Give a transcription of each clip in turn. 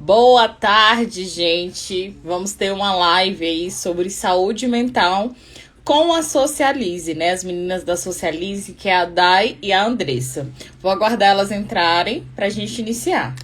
Boa tarde, gente. Vamos ter uma live aí sobre saúde mental com a Socialize, né? As meninas da Socialize, que é a Dai e a Andressa. Vou aguardar elas entrarem pra gente iniciar.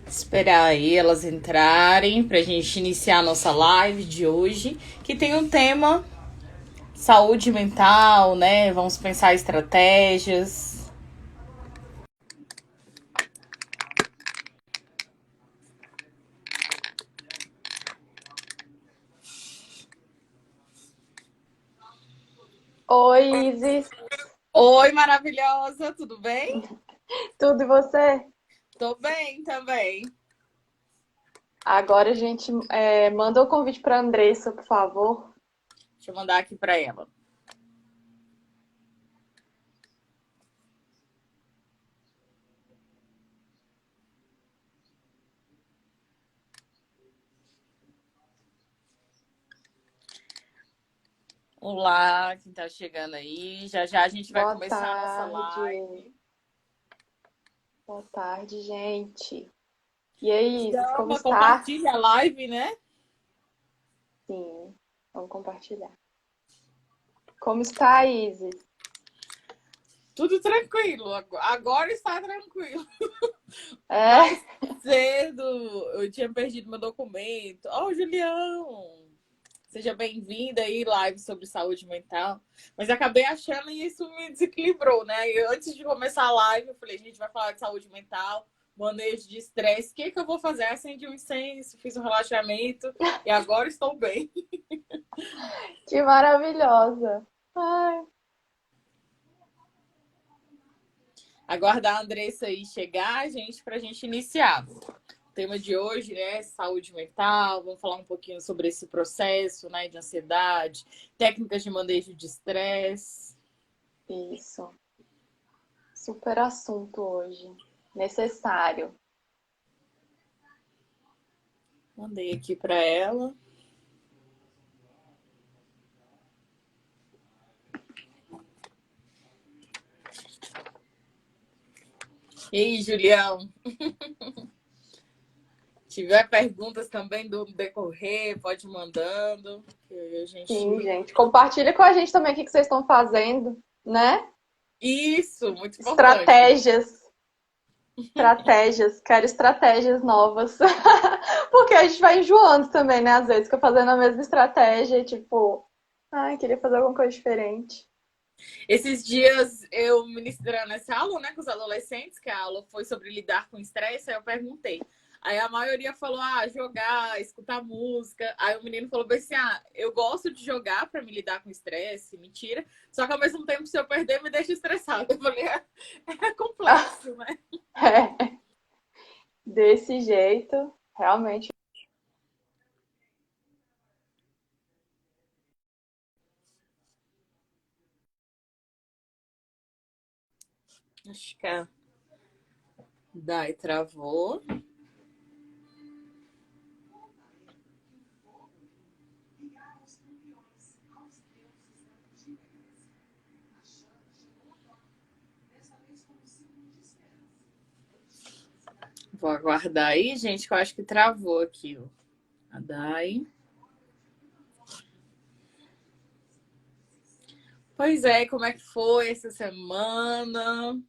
Esperar aí elas entrarem pra gente iniciar a nossa live de hoje, que tem um tema saúde mental, né? Vamos pensar estratégias. Oi, Isis, Oi, maravilhosa, tudo bem? tudo e você? Tô bem também. Agora a gente manda o convite para Andressa, por favor. Deixa eu mandar aqui pra ela. Olá, quem tá chegando aí. Já já a gente vai Boa começar a nossa tarde. live. Boa tarde, gente. E aí, Isis, como Chama, está? compartilha a live, né? Sim, vamos compartilhar. Como está, Isis? Tudo tranquilo. Agora está tranquilo. É? Mais cedo eu tinha perdido meu documento. Ó, Julião! Seja bem-vinda aí, live sobre saúde mental. Mas acabei achando e isso me desequilibrou, né? E antes de começar a live, eu falei, gente, vai falar de saúde mental, manejo de estresse. O que que eu vou fazer? Acendi um incenso, fiz um relaxamento e agora estou bem. Que maravilhosa. Ai, Aguardar a Andressa aí chegar, gente, para a gente iniciar. O tema de hoje, né, saúde mental. Vamos falar um pouquinho sobre esse processo, né, de ansiedade, técnicas de manejo de estresse. isso. Super assunto hoje. Necessário. Mandei aqui para ela. E aí, Julião? Se tiver perguntas também do decorrer, pode ir mandando. Que a Sim, gente. gente. Compartilha com a gente também o que vocês estão fazendo, né? Isso, muito importante. Estratégias. Estratégias, quero estratégias novas. Porque a gente vai enjoando também, né? Às vezes fica fazendo a mesma estratégia, tipo, ai, queria fazer alguma coisa diferente. Esses dias eu ministrando essa aula, né, com os adolescentes, que a aula foi sobre lidar com estresse, aí eu perguntei. Aí a maioria falou, jogar, escutar música. Aí o menino falou bem assim, eu gosto de jogar para me lidar com estresse, mentira. Só que ao mesmo tempo, se eu perder, me deixa estressado. Eu falei, é complexo, né? É, desse jeito, realmente. Acho que a Dai travou. Vou aguardar aí, gente, que eu acho que travou aqui, ó. A Dai. Pois é, como é que foi essa semana?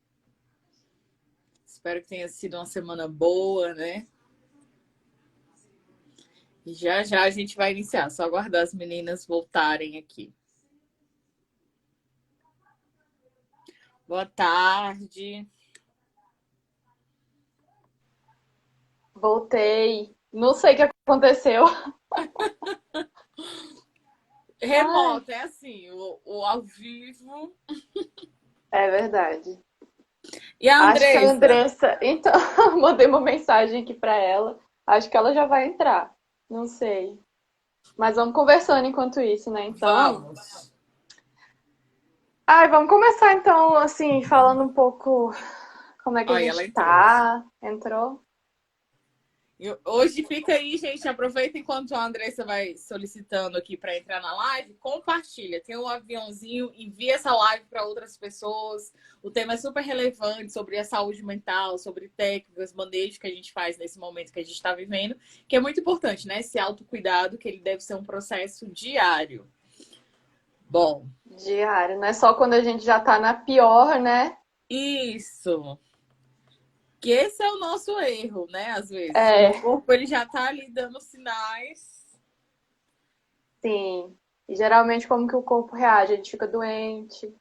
Espero que tenha sido uma semana boa, né? E já já a gente vai iniciar. Só aguardar as meninas voltarem aqui. Boa tarde. Voltei. Não sei o que aconteceu. Ai, Remoto, é assim, o ao vivo. é verdade. E a Acho que a Andressa? Andressa. Então, mandei uma mensagem aqui pra ela. Acho que ela já vai entrar. Não sei. Mas vamos conversando enquanto isso, né? Então. Vamos. Ai, vamos começar então, assim, falando um pouco. como é que a Aí ela gente entrou. tá. Entrou? Hoje fica aí, gente. Aproveita enquanto a Andressa vai solicitando aqui para entrar na live. Compartilha. Tem um aviãozinho, envia essa live para outras pessoas. O tema é super relevante sobre a saúde mental, sobre técnicas, manejo que a gente faz nesse momento que a gente está vivendo, que é muito importante, né? Esse autocuidado, que ele deve ser um processo diário. Bom, Diário. Não é só quando a gente já tá na pior, né? isso. Que esse é o nosso erro, né? Às vezes. Quando o É, corpo ele já está ali dando sinais. sim. E geralmente como que o corpo reage? A gente fica doente,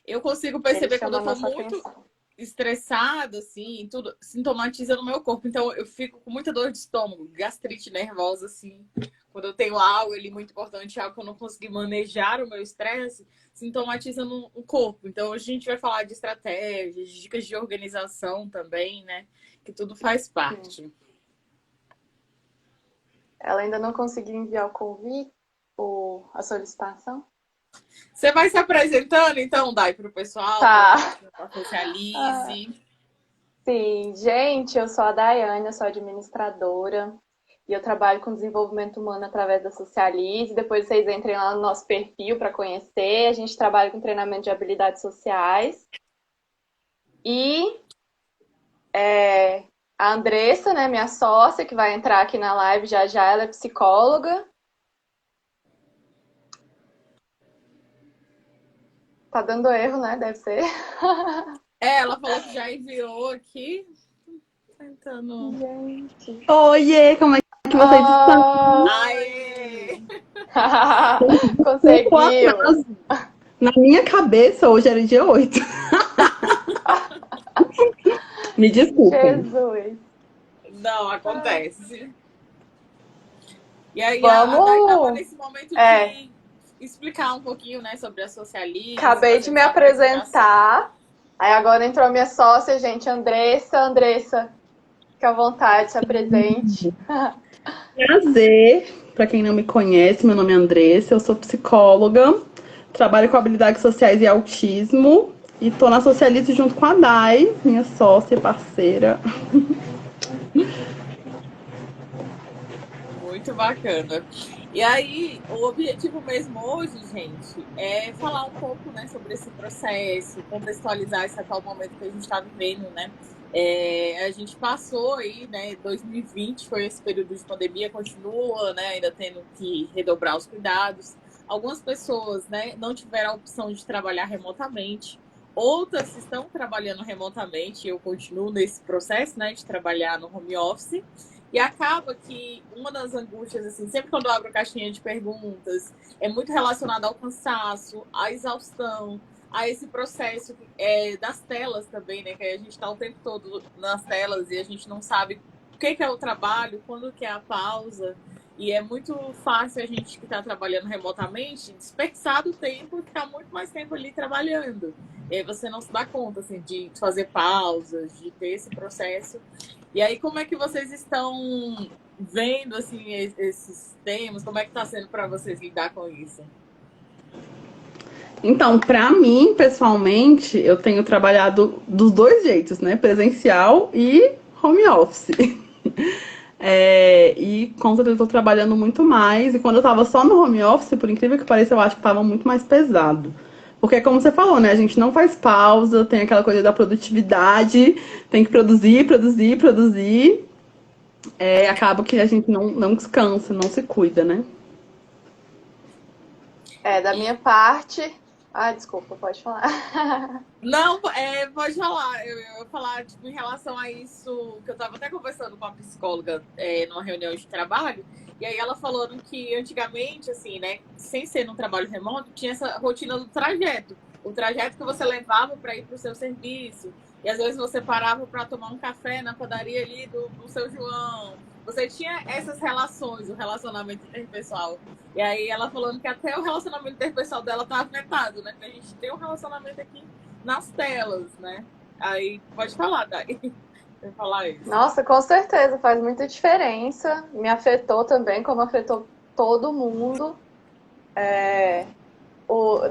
Eu consigo ele perceber quando chama eu a estou nossa muito atenção. estressada, assim, tudo sintomatiza no meu corpo. Então, eu fico com muita dor de estômago, gastrite nervosa, assim. Quando eu tenho algo ali muito importante, algo que eu não consegui manejar o meu estresse, sintomatiza no corpo. Então, hoje a gente vai falar de estratégias, de dicas de organização também, né? Que tudo faz Sim. parte. Ela ainda não conseguiu enviar o convite, a solicitação? Você vai se apresentando, então, Dai, para o pessoal, para Tá. a Ah, Socialize. sim, gente, eu sou a Daiane, eu sou administradora e eu trabalho com desenvolvimento humano através da Socialize. Depois vocês entrem lá no nosso perfil para conhecer. A gente trabalha com treinamento de habilidades sociais. E a Andressa, né, minha sócia, que vai entrar aqui na live já já, ela é psicóloga. Tá dando erro, né? Deve ser. Ela falou que já enviou aqui. Tentando. Gente. Oiê, como é que vocês estão? Aê! Oi! Pouco Conseguiu! atraso. Na minha cabeça, hoje era dia 8. Me desculpem. Jesus! Não, acontece. E aí a Day estava Vamos! nesse momento É, de explicar um pouquinho, né, sobre a Socialize, acabei de fazendo me essa apresentação. apresentar. Aí agora entrou minha sócia, gente, Andressa. Andressa, fica à vontade, se apresente. Prazer. Para quem não me conhece, meu nome é Andressa, eu sou psicóloga, trabalho com habilidades sociais e autismo e tô na Socialize junto com a Dai, minha sócia e parceira. Muito bacana. E aí, o objetivo mesmo hoje, gente, é falar um pouco, né, sobre esse processo, contextualizar esse atual momento que a gente está vivendo, né? A gente passou aí, né, 2020 foi esse período de pandemia, continua, né, ainda tendo que redobrar os cuidados. Algumas pessoas, né, não tiveram a opção de trabalhar remotamente, outras estão trabalhando remotamente, eu continuo nesse processo, né, de trabalhar no home office. E acaba que uma das angústias, assim, sempre quando eu abro a caixinha de perguntas, é muito relacionada ao cansaço, à exaustão, a esse processo das telas também, né? Que a gente está o tempo todo nas telas e a gente não sabe o que é o trabalho, quando que é a pausa. E é muito fácil a gente que está trabalhando remotamente dispersar do tempo e ficar muito mais tempo ali trabalhando. E aí você não se dá conta, assim, de fazer pausas, de ter esse processo. E aí, como é que vocês estão vendo, assim, esses temas? Como é que está sendo para vocês lidar com isso? Então, para mim, pessoalmente, eu tenho trabalhado dos dois jeitos, né? Presencial e home office. E com certeza eu tô trabalhando muito mais. E quando eu tava só no home office, por incrível que pareça, eu acho que tava muito mais pesado. Porque, como você falou, né? A gente não faz pausa, tem aquela coisa da produtividade, tem que produzir, produzir, produzir. Acaba que a gente não descansa, não se cuida, né? Da minha E parte. Ah, desculpa, pode falar. não, pode falar. Eu ia falar, tipo, em relação a isso, que eu estava até conversando com a psicóloga numa reunião de trabalho, e aí ela falando que antigamente, assim, né, sem ser num trabalho remoto, tinha essa rotina do trajeto. O trajeto que você levava para ir para o seu serviço. E às vezes você parava para tomar um café na padaria ali do seu João. Você tinha essas relações, o relacionamento interpessoal. E aí ela falando que até o relacionamento interpessoal dela tá afetado, né? Porque a gente tem um relacionamento aqui nas telas, né? Aí pode falar, Dai. Vou falar isso. Nossa, com certeza, faz muita diferença. Me afetou também, como afetou todo mundo.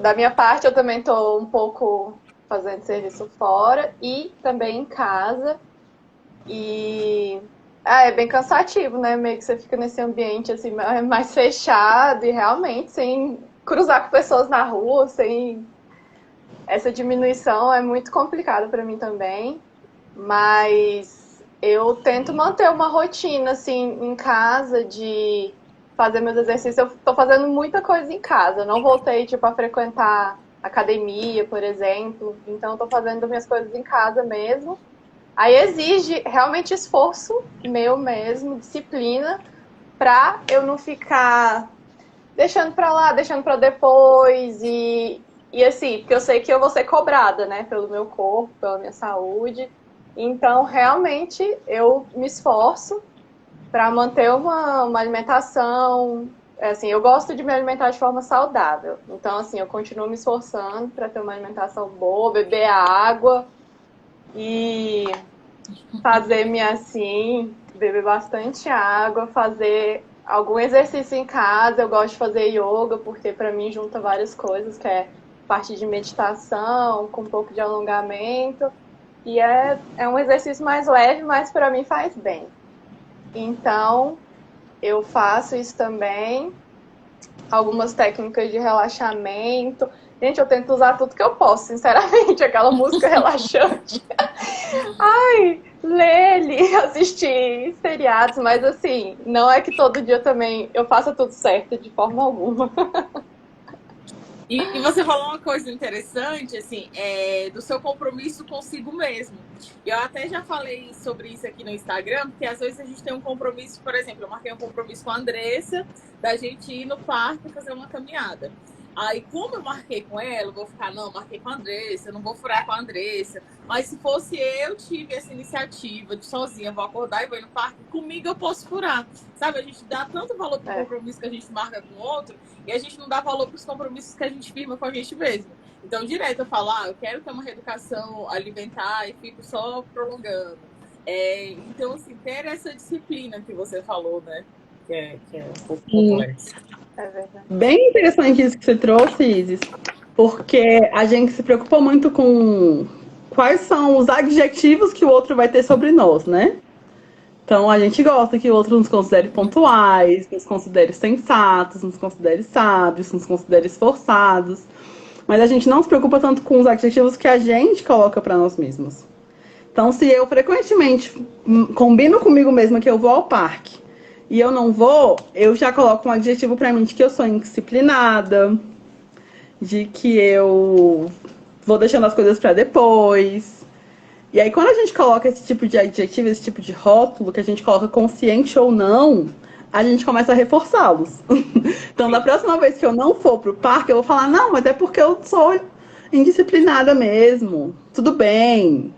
Da minha parte, eu também tô um pouco fazendo serviço fora e também em casa. E é bem cansativo, né? Meio que você fica nesse ambiente assim mais fechado e realmente sem cruzar com pessoas na rua, sem essa diminuição é muito complicada para mim também. Mas eu tento manter uma rotina assim em casa de fazer meus exercícios. Eu tô fazendo muita coisa em casa. Eu não voltei tipo a frequentar academia, por exemplo. Então eu tô fazendo minhas coisas em casa mesmo. Aí exige realmente esforço meu mesmo, disciplina, pra eu não ficar deixando pra lá, deixando pra depois e assim, porque eu sei que eu vou ser cobrada, né, pelo meu corpo, pela minha saúde. Então, realmente, eu me esforço para manter uma alimentação. Assim, eu gosto de me alimentar de forma saudável. Então, assim, eu continuo me esforçando para ter uma alimentação boa, beber água e fazer minha assim, beber bastante água, fazer algum exercício em casa. Eu gosto de fazer yoga porque para mim junta várias coisas, que é parte de meditação, com um pouco de alongamento. E é um exercício mais leve, mas para mim faz bem. Então, eu faço isso também. Algumas técnicas de relaxamento. Gente, eu tento usar tudo que eu posso, sinceramente. Aquela música relaxante. Ai, ler, assistir seriados. Mas assim, não é que todo dia também eu faça tudo certo, de forma alguma. E você falou uma coisa interessante, assim, do seu compromisso consigo mesmo. Eu até já falei sobre isso aqui no Instagram, porque às vezes a gente tem um compromisso, por exemplo, eu marquei um compromisso com a Andressa, da gente ir no parque fazer uma caminhada. Aí, como eu marquei com ela, eu vou ficar, não, marquei com a Andressa, eu não vou furar com a Andressa. Mas se fosse eu tive essa iniciativa de sozinha, vou acordar e vou ir no parque, comigo eu posso furar. Sabe, a gente dá tanto valor pro compromisso que a gente marca com o outro, e a gente não dá valor pros compromissos que a gente firma com a gente mesmo. Então, direto eu falo, eu quero ter uma reeducação alimentar e fico só prolongando. Então, assim, ter essa disciplina que você falou, né? Que é um pouco complexo. É verdade. Bem interessante isso que você trouxe, Isis, porque a gente se preocupa muito com quais são os adjetivos que o outro vai ter sobre nós, né? Então a gente gosta que o outro nos considere pontuais, nos considere sensatos, nos considere sábios, nos considere esforçados, mas a gente não se preocupa tanto com os adjetivos que a gente coloca para nós mesmos. Então, se eu frequentemente combino comigo mesma que eu vou ao parque e eu não vou, eu já coloco um adjetivo pra mim de que eu sou indisciplinada, de que eu vou deixando as coisas pra depois. E aí, quando a gente coloca esse tipo de adjetivo, esse tipo de rótulo, que a gente coloca consciente ou não, a gente começa a reforçá-los. Então, da próxima vez que eu não for pro parque, eu vou falar, não, mas é porque eu sou indisciplinada mesmo. Tudo bem.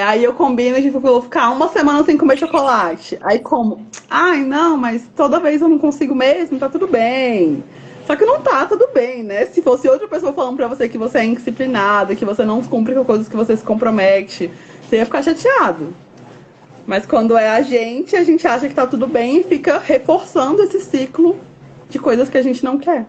Aí eu combino de vou ficar uma semana sem comer chocolate. Aí como? Ai, não, mas toda vez eu não consigo mesmo, tá tudo bem. Só que não tá tudo bem, né? Se fosse outra pessoa falando pra você que você é indisciplinada, que você não cumpre com coisas que você se compromete, você ia ficar chateado. Mas quando é a gente acha que tá tudo bem e fica reforçando esse ciclo de coisas que a gente não quer.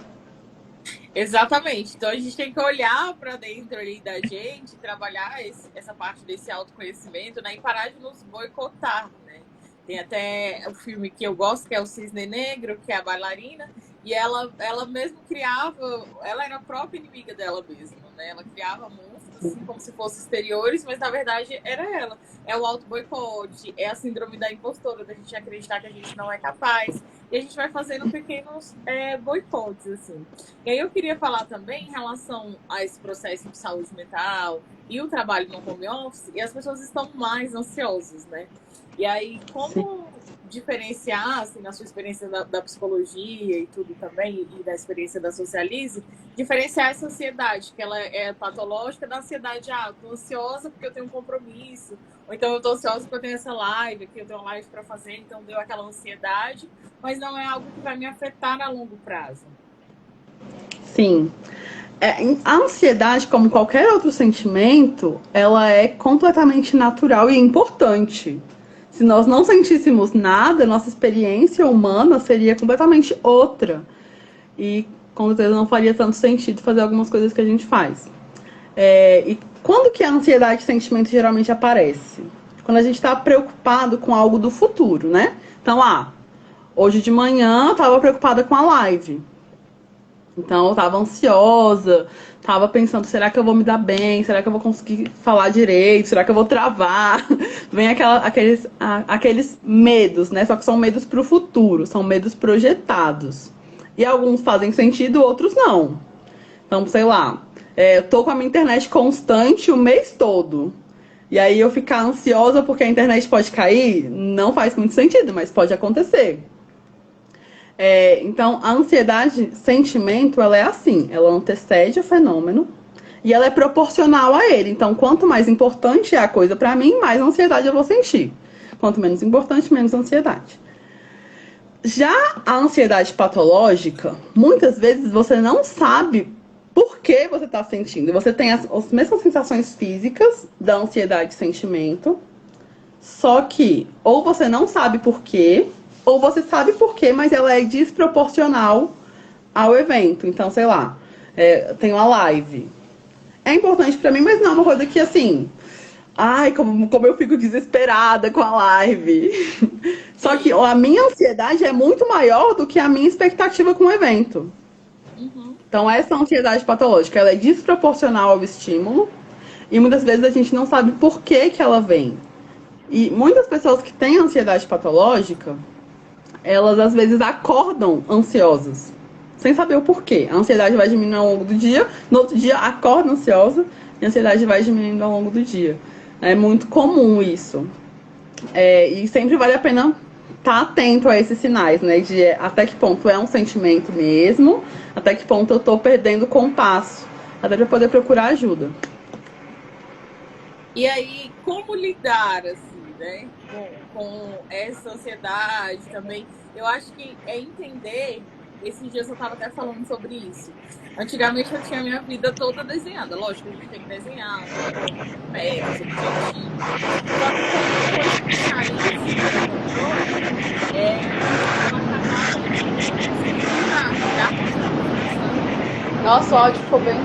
Exatamente. Então a gente tem que olhar para dentro ali da gente, trabalhar essa parte desse autoconhecimento, né? E parar de nos boicotar, né? Tem até o filme que eu gosto, que é o Cisne Negro, que é a bailarina, e ela mesmo criava, ela era a própria inimiga dela mesma, né? Ela criava monstros, assim, como se fossem exteriores, mas na verdade era ela. É o auto-boicote, é a síndrome da impostora, da gente acreditar que a gente não é capaz, e a gente vai fazendo pequenos boicotes, assim. E aí eu queria falar também em relação a esse processo de saúde mental e o trabalho no home office, e as pessoas estão mais ansiosas, né? E aí, como diferenciar, assim, na sua experiência da psicologia e tudo também, e da experiência da Socialize, diferenciar essa ansiedade, que ela é patológica, da ansiedade, eu tô ansiosa porque eu tenho um compromisso, ou então eu tô ansiosa porque eu tenho essa live, aqui eu tenho uma live para fazer, então deu aquela ansiedade, mas não é algo que vai me afetar a longo prazo. Sim. A ansiedade, como qualquer outro sentimento, ela é completamente natural e importante. Se nós não sentíssemos nada, nossa experiência humana seria completamente outra. E com certeza não faria tanto sentido fazer algumas coisas que a gente faz. E quando que a ansiedade e sentimento geralmente aparece? Quando a gente está preocupado com algo do futuro, né? Então, hoje de manhã eu estava preocupada com a live. Então eu estava ansiosa, estava pensando, será que eu vou me dar bem? Será que eu vou conseguir falar direito? Será que eu vou travar? Vem aqueles medos, né? Só que são medos para o futuro, são medos projetados. E alguns fazem sentido, outros não. Então, sei lá, eu tô com a minha internet constante o mês todo. E aí eu ficar ansiosa porque a internet pode cair, não faz muito sentido, mas pode acontecer. Então, a ansiedade, sentimento, ela é assim, ela antecede o fenômeno e ela é proporcional a ele. Então, quanto mais importante é a coisa para mim, mais ansiedade eu vou sentir. Quanto menos importante, menos ansiedade. Já a ansiedade patológica, muitas vezes você não sabe por que você está sentindo. Você tem as mesmas sensações físicas da ansiedade e sentimento, só que ou você não sabe por quê, ou você sabe por quê, mas ela é desproporcional ao evento. Então, sei lá, tem uma live. É importante pra mim, mas não é uma coisa que, assim... Ai, como eu fico desesperada com a live. Só que a minha ansiedade é muito maior do que a minha expectativa com o evento. Então, essa ansiedade patológica, ela é desproporcional ao estímulo. E muitas vezes a gente não sabe por que ela vem. E muitas pessoas que têm ansiedade patológica... elas às vezes acordam ansiosas, sem saber o porquê. A ansiedade vai diminuindo ao longo do dia, no outro dia acorda ansiosa e a ansiedade vai diminuindo ao longo do dia. É muito comum isso. E sempre vale a pena estar atento a esses sinais, né? De até que ponto é um sentimento mesmo, até que ponto eu estou perdendo o compasso, até para poder procurar ajuda. E aí, como lidar, assim, né, com essa ansiedade também? Eu acho que é entender, esses dias eu estava até falando sobre isso. Antigamente eu tinha minha vida toda desenhada. Lógico, a gente tem que desenhar, metas, objetivos. Só que quando depois que sair Nossa, o áudio ficou bem.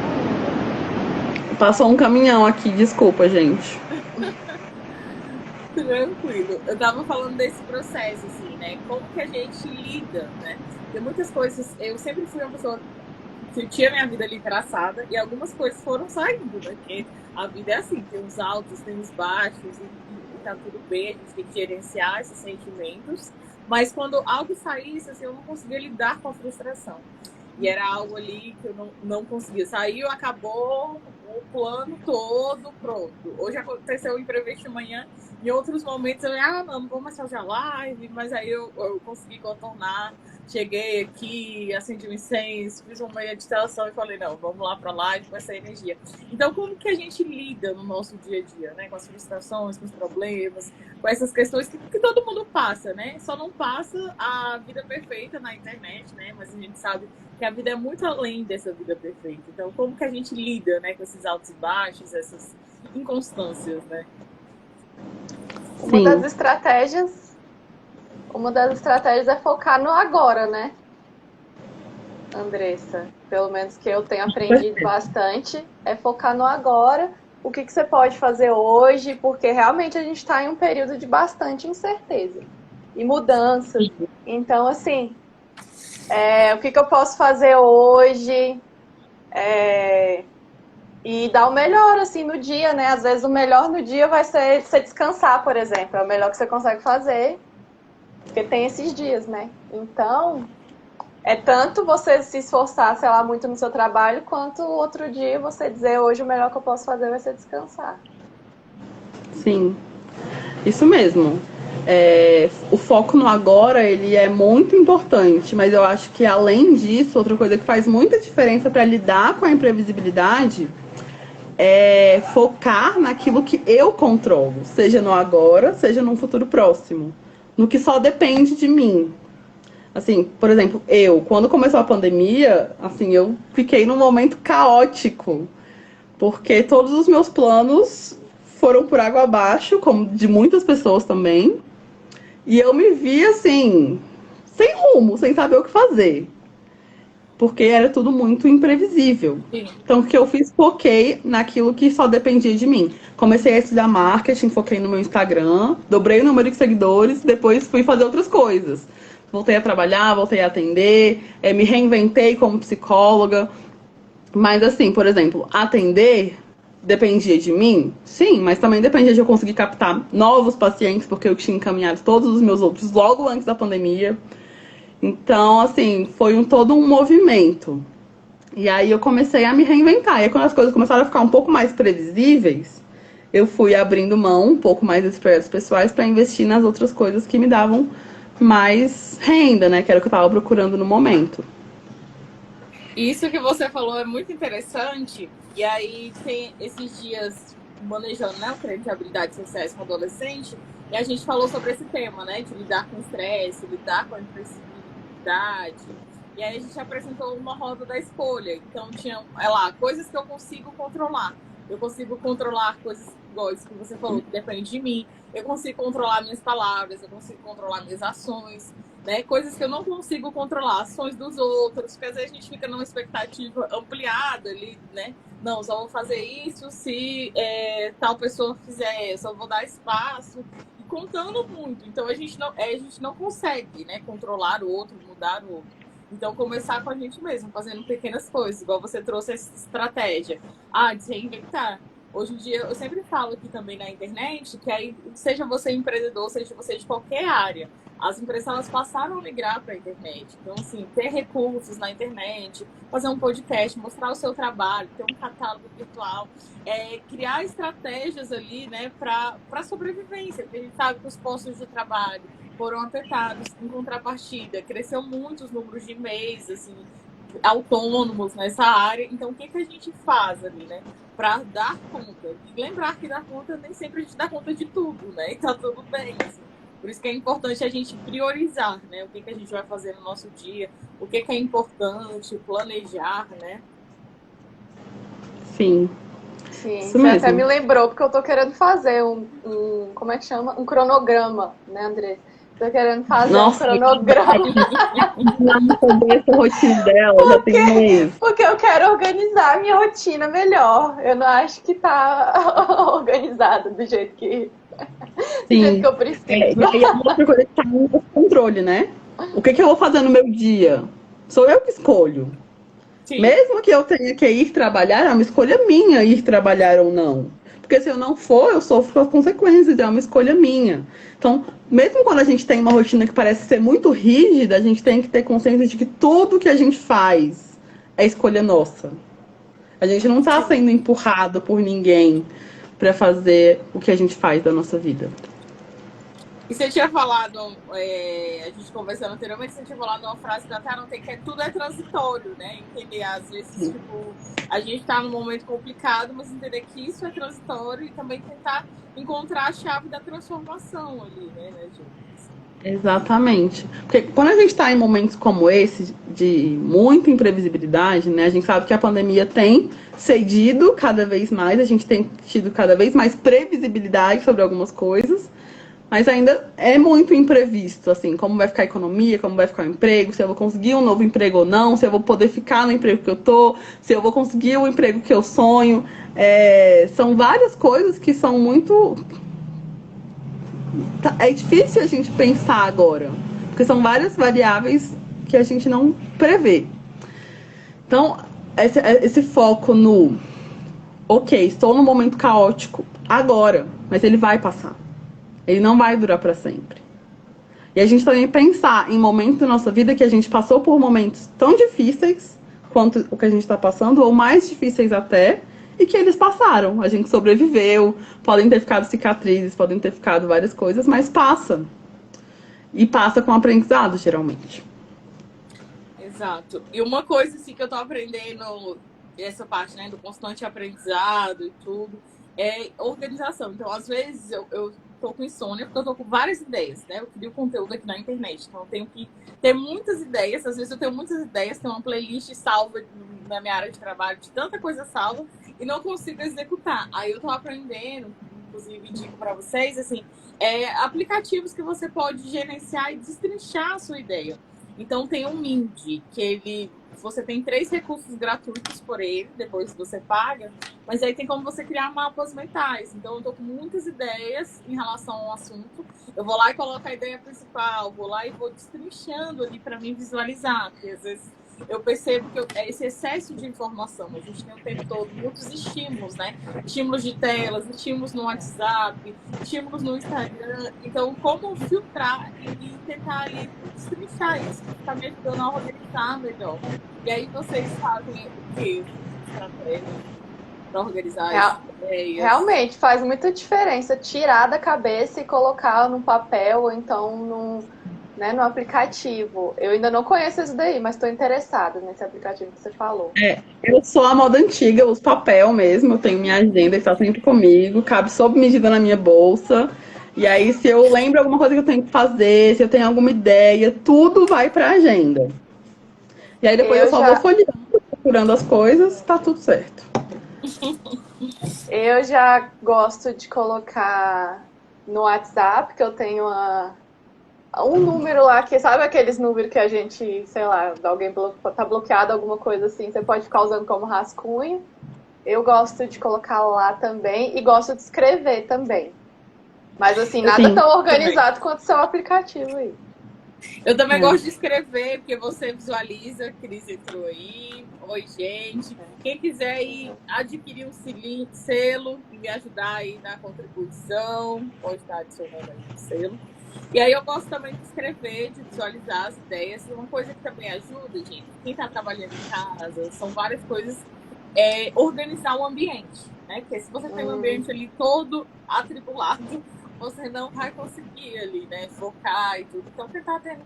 Passou um caminhão aqui, desculpa, gente. Tranquilo. Eu tava falando desse processo, assim, né? Como que a gente lida, né? Tem muitas coisas... Eu sempre fui uma pessoa que tinha minha vida ali traçada e algumas coisas foram saindo, né? Porque a vida é assim, tem os altos, tem os baixos e tá tudo bem, a gente tem que gerenciar esses sentimentos. Mas quando algo saísse, assim, eu não conseguia lidar com a frustração. E era algo ali que eu não conseguia. Saiu, acabou o plano todo, pronto. Hoje aconteceu um imprevisto de manhã. Em outros momentos eu não vou mais fazer a live. Mas aí eu consegui contornar. Cheguei aqui, acendi um incenso, fiz uma meditação e falei, não, vamos lá para a live com essa energia. Então, como que a gente lida no nosso dia a dia, né? Com as frustrações, com os problemas, com essas questões que todo mundo passa, né? Só não passa a vida perfeita na internet, né? Mas a gente sabe que a vida é muito além dessa vida perfeita. Então, como que a gente lida, né, com esses altos e baixos, essas inconstâncias, né? Uma das estratégias é focar no agora, né, Andressa? Pelo menos que eu tenho aprendido bastante, é focar no agora. O que você pode fazer hoje, porque realmente a gente está em um período de bastante incerteza e mudanças. Então, assim, o que eu posso fazer hoje e dar o melhor, assim, no dia, né? Às vezes o melhor no dia vai ser você descansar, por exemplo. É o melhor que você consegue fazer, porque tem esses dias, né? Então, é tanto você se esforçar, sei lá, muito no seu trabalho, quanto outro dia você dizer, hoje o melhor que eu posso fazer vai ser descansar. Sim, isso mesmo. O foco no agora, ele é muito importante, mas eu acho que além disso, outra coisa que faz muita diferença para lidar com a imprevisibilidade é focar naquilo que eu controlo, seja no agora, seja num futuro próximo, no que só depende de mim. Assim, por exemplo, quando começou a pandemia, assim, eu fiquei num momento caótico, porque todos os meus planos foram por água abaixo, como de muitas pessoas também. E eu me vi, assim, sem rumo, sem saber o que fazer. porque era tudo muito imprevisível. Sim. Então, o que eu fiz? Foquei naquilo que só dependia de mim. Comecei a estudar marketing, foquei no meu Instagram, dobrei o número de seguidores, depois fui fazer outras coisas. Voltei a trabalhar, voltei a atender, me reinventei como psicóloga. Mas assim, por exemplo, atender dependia de mim? Sim, mas também dependia de eu conseguir captar novos pacientes, porque eu tinha encaminhado todos os meus outros logo antes da pandemia. Então, assim, foi todo um movimento. E aí eu comecei a me reinventar. E aí, quando as coisas começaram a ficar um pouco mais previsíveis, eu fui abrindo mão um pouco mais desses projetos pessoais para investir nas outras coisas que me davam mais renda, né? Que era o que eu estava procurando no momento. Isso que você falou é muito interessante. E aí tem esses dias manejando, né, o treino de habilidades sociais com adolescente, e a gente falou sobre esse tema, né, de lidar com estresse, lidar com a imprevisibilidade. E aí a gente apresentou uma roda da escolha. Então tinha lá coisas que eu consigo controlar. Eu consigo controlar coisas igual isso que você falou, que depende de mim. Eu consigo controlar minhas palavras, eu consigo controlar minhas ações. Né? Coisas que eu não consigo controlar, ações dos outros, porque às vezes a gente fica numa expectativa ampliada ali, né? Não, só vou fazer isso se tal pessoa fizer, só vou dar espaço, e contando muito. Então a gente não consegue, né, controlar o outro, mudar o outro. Então começar com a gente mesmo, fazendo pequenas coisas, igual você trouxe essa estratégia. De se reinventar. Hoje em dia, eu sempre falo aqui também na internet, que aí, seja você empreendedor, seja você de qualquer área, as empresas elas passaram a migrar para a internet. Então, assim, ter recursos na internet, fazer um podcast, mostrar o seu trabalho, ter um catálogo virtual, criar estratégias ali, né, para sobrevivência, porque a gente sabe que os postos de trabalho foram afetados. Em contrapartida, cresceu muito os números de e-mails, assim, autônomos nessa área. Então, o que a gente faz ali, né? Para dar conta. E lembrar que dar conta nem sempre a gente dá conta de tudo, né? E tá tudo bem. Assim. Por isso que é importante a gente priorizar, né? O que a gente vai fazer no nosso dia, o que é importante, planejar, né? Sim. Sim, Isso você mesmo. até me lembrou, porque eu tô querendo fazer como é que chama? Um cronograma, né, André? Tô querendo fazer um cronograma. Não saber essa rotina dela, já tem mês. Porque eu quero organizar a minha rotina melhor. Eu não acho que tá organizada do jeito que eu preciso. E aí é outra coisa que tá no meu controle, né? O que eu vou fazer no meu dia? Sou eu que escolho. Sim. Mesmo que eu tenha que ir trabalhar, é uma escolha minha ir trabalhar ou não. Porque se eu não for, eu sofro as consequências, é uma escolha minha. Então, mesmo quando a gente tem uma rotina que parece ser muito rígida, a gente tem que ter consciência de que tudo que a gente faz é escolha nossa. A gente não está sendo empurrado por ninguém para fazer o que a gente faz da nossa vida. E você tinha falado, a gente conversando anteriormente, você tinha falado uma frase da Tarot que tudo é transitório, né? Entender, às vezes, tipo, a gente tá num momento complicado, mas entender que isso é transitório e também tentar encontrar a chave da transformação ali, né, gente? Exatamente. Porque quando a gente está em momentos como esse, de muita imprevisibilidade, né? A gente sabe que a pandemia tem cedido cada vez mais, a gente tem tido cada vez mais previsibilidade sobre algumas coisas. Mas ainda é muito imprevisto, assim, como vai ficar a economia, como vai ficar o emprego, se eu vou conseguir um novo emprego ou não, se eu vou poder ficar no emprego que eu tô, se eu vou conseguir o emprego que eu sonho. São várias coisas que são muito... É difícil a gente pensar agora, porque são várias variáveis que a gente não prevê. Então, esse foco no... Ok, estou num momento caótico agora, mas ele vai passar. Ele não vai durar para sempre. E a gente também pensar em momentos da nossa vida que a gente passou por momentos tão difíceis quanto o que a gente está passando, ou mais difíceis até, e que eles passaram. A gente sobreviveu, podem ter ficado cicatrizes, podem ter ficado várias coisas, mas passa. E passa com aprendizado, geralmente. Exato. E uma coisa assim, que eu tô aprendendo, essa parte, né, do constante aprendizado e tudo, é organização. Então, às vezes, eu tô com insônia, porque eu tô com várias ideias, né? Eu crio conteúdo aqui na internet, então eu tenho que ter muitas ideias. Às vezes eu tenho muitas ideias, tenho uma playlist salva na minha área de trabalho, de tanta coisa salva, e não consigo executar. Aí eu tô aprendendo, inclusive indico para vocês, assim, aplicativos que você pode gerenciar e destrinchar a sua ideia. Então tem um Mind, que ele... Você tem 3 recursos gratuitos por ele, depois você paga, mas aí tem como você criar mapas mentais. Então eu tô com muitas ideias em relação ao assunto. Eu vou lá e coloco a ideia principal, vou lá e vou destrinchando ali para mim visualizar, porque às vezes eu percebo que é esse excesso de informação. A gente tem o tempo todo muitos estímulos, né? Estímulos de telas, estímulos no WhatsApp, estímulos no Instagram. Então, como filtrar e tentar ali destrinchar isso, que está me ajudando a organizar melhor. E aí vocês fazem o quê? Estratégia para organizar as ideias? Realmente, faz muita diferença tirar da cabeça e colocar num papel ou então no aplicativo. Eu ainda não conheço esse daí, mas estou interessada nesse aplicativo que você falou. Eu sou a moda antiga, eu uso papel mesmo, eu tenho minha agenda, está sempre comigo, cabe sob medida na minha bolsa. E aí, se eu lembro alguma coisa que eu tenho que fazer, se eu tenho alguma ideia, tudo vai para a agenda. E aí depois eu só vou folheando, procurando as coisas, tá tudo certo. Eu já gosto de colocar no WhatsApp, que eu tenho um número lá, que sabe aqueles números que a gente, sei lá, alguém tá bloqueado, alguma coisa assim, você pode ficar usando como rascunho. Eu gosto de colocar lá também e gosto de escrever também. Mas assim, nada tão organizado quanto o seu aplicativo aí. Eu também gosto de escrever, porque você visualiza, Cris entrou aí. Oi, gente. Quem quiser ir adquirir um selo e me ajudar aí na contribuição, pode estar adicionando aí um selo. E aí eu gosto também de escrever, de visualizar as ideias. Uma coisa que também ajuda, gente, quem está trabalhando em casa, são várias coisas, organizar o ambiente, né? Porque se você tem um ambiente ali todo atribulado, você não vai conseguir ali, né, focar e tudo. Então, tentar ter